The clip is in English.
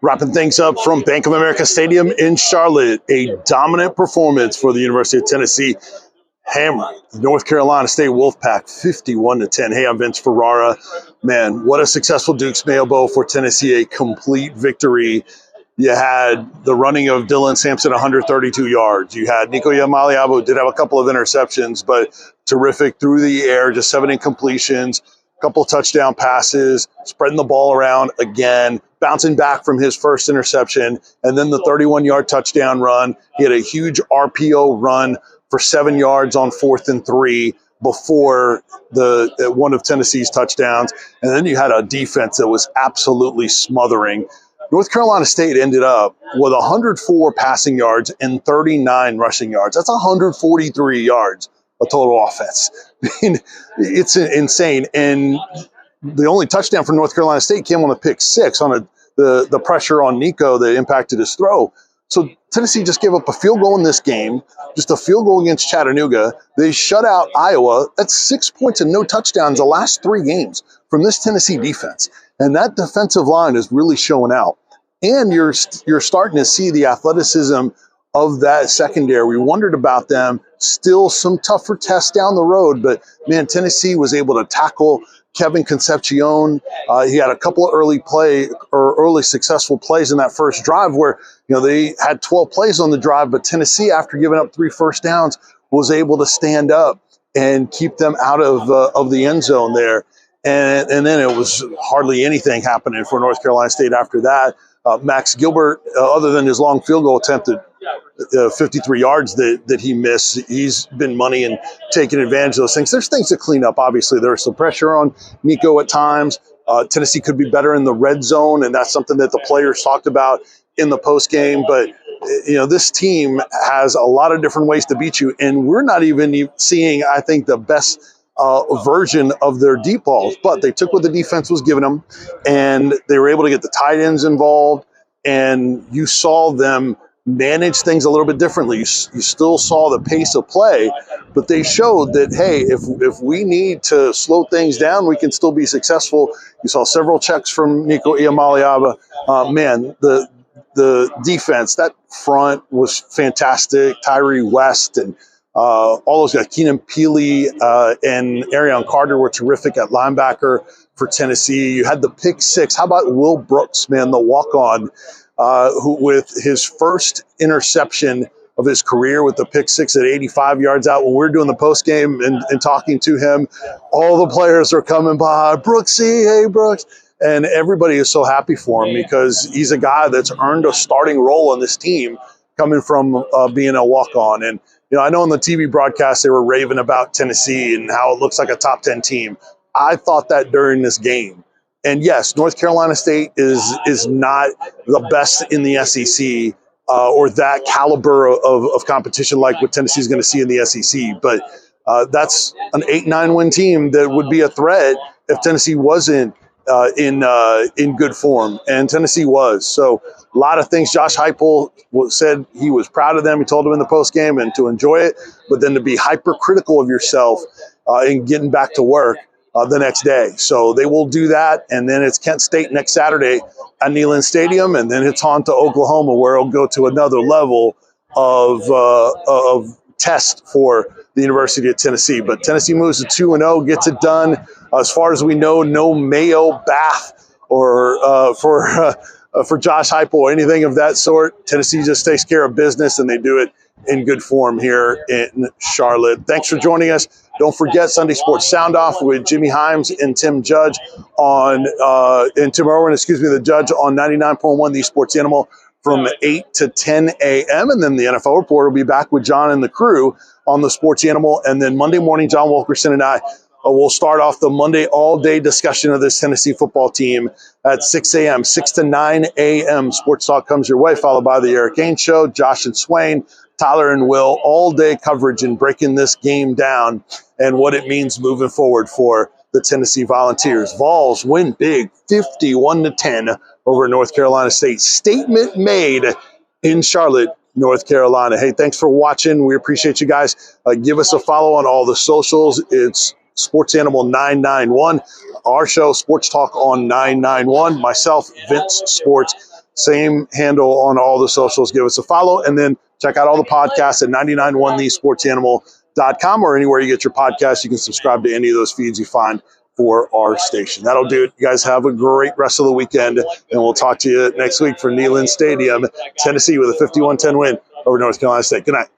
Wrapping things up from Bank of America Stadium in Charlotte, a dominant performance for the University of Tennessee. Hammered North Carolina State Wolfpack 51-10. Hey, I'm Vince Ferrara. Man, what a successful Duke's Mayo Bowl for Tennessee, a complete victory. You had the running of Dylan Sampson, 132 yards. You had Nico Iamaleava, who did have a couple of interceptions, but terrific through the air, just 7 incompletions, a couple of touchdown passes, spreading the ball around again, bouncing back from his first interception, and then the 31-yard touchdown run. He had a huge RPO run for 7 yards on 4th and 3 before the one of Tennessee's touchdowns. And then you had a defense that was absolutely smothering. North Carolina State ended up with 104 passing yards and 39 rushing yards. That's 143 yards of total offense. I mean, it's insane. And the only touchdown for North Carolina State came on a pick 6 on the pressure on Nico that impacted his throw. So Tennessee just gave up a field goal in this game, just a field goal against Chattanooga. They shut out Iowa. That's 6 points and no touchdowns the last 3 games from this Tennessee defense. And that defensive line is really showing out. And you're starting to see the athleticism of that secondary. We wondered about them. Still some tougher tests down the road, but man, Tennessee was able to tackle Kevin Concepcion. He had a couple of early successful plays in that first drive where, they had 12 plays on the drive, but Tennessee, after giving up 3 first downs, was able to stand up and keep them out of the end zone there. And then it was hardly anything happening for North Carolina State after that. Max Gilbert, other than his long field goal attempt at 53 yards that he missed, he's been money and taking advantage of those things. There's things to clean up. Obviously, there's some pressure on Nico at times. Tennessee could be better in the red zone, and that's something that the players talked about in the postgame. But, this team has a lot of different ways to beat you, and we're not even seeing, I think, the best version of their deep balls, but they took what the defense was giving them, and they were able to get the tight ends involved, and you saw them manage things a little bit differently. You still saw the pace of play, but they showed that, hey, if we need to slow things down, we can still be successful. You saw several checks from Nico Iamaleava. Man, the defense, that front was fantastic. Tyree West and all those guys, Keenan Peely and Arion Carter were terrific at linebacker for Tennessee. You had the pick 6. How about Will Brooks, man, the walk-on, who with his first interception of his career with the pick 6 at 85 yards out. When we're doing the postgame and talking to him, all the players are coming by, Brooksy, hey, Brooks. And everybody is so happy for him because he's a guy that's earned a starting role on this team coming from being a walk-on. And I know on the TV broadcast they were raving about Tennessee and how it looks like a top 10 team. I thought that during this game. And yes, North Carolina State is not the best in the SEC or that caliber of competition like what Tennessee is going to see in the SEC. But that's an 8-9 win team that would be a threat if Tennessee wasn't in good form, and Tennessee was. So a lot of things. Josh Heupel said he was proud of them. He told them in the postgame and to enjoy it, but then to be hypercritical of yourself and getting back to work the next day. So they will do that, and then it's Kent State next Saturday at Neyland Stadium, and then it's on to Oklahoma, where it'll go to another level of test for the University of Tennessee. But Tennessee moves to 2-0, gets it done. As far as we know, no Mayo bath or for Josh Heupel or anything of that sort. Tennessee just takes care of business, and they do it in good form here in Charlotte. Thanks for joining us. Don't forget Sunday Sports Sound Off with Jimmy Himes and Tim Judge and Tim Irwin, the Judge on 99.1 The Sports Animal from 8 to 10 a.m. And then the NFL Report will be back with John and the crew on the Sports Animal. And then Monday morning, John Wilkerson and I will start off the Monday all-day discussion of this Tennessee football team at 6 a.m., 6 to 9 a.m. Sports Talk comes your way, followed by the Eric Gaines Show, Josh and Swain, Tyler and Will, all-day coverage and breaking this game down and what it means moving forward for the Tennessee Volunteers. Vols win big, 51-10 over North Carolina State. Statement made in Charlotte, North Carolina. Hey, thanks for watching. We appreciate you guys. Give us a follow on all the socials. It's Sports Animal 991. Our show, Sports Talk on 991. Myself, Vince Sports. Same handle on all the socials. Give us a follow, and then check out all the podcasts at 991thesportsanimal.com or anywhere you get your podcasts. You can subscribe to any of those feeds you find for our station. That'll do it. You guys have a great rest of the weekend, and we'll talk to you next week for Neyland Stadium, Tennessee, with a 51-10 win over North Carolina State. Good night.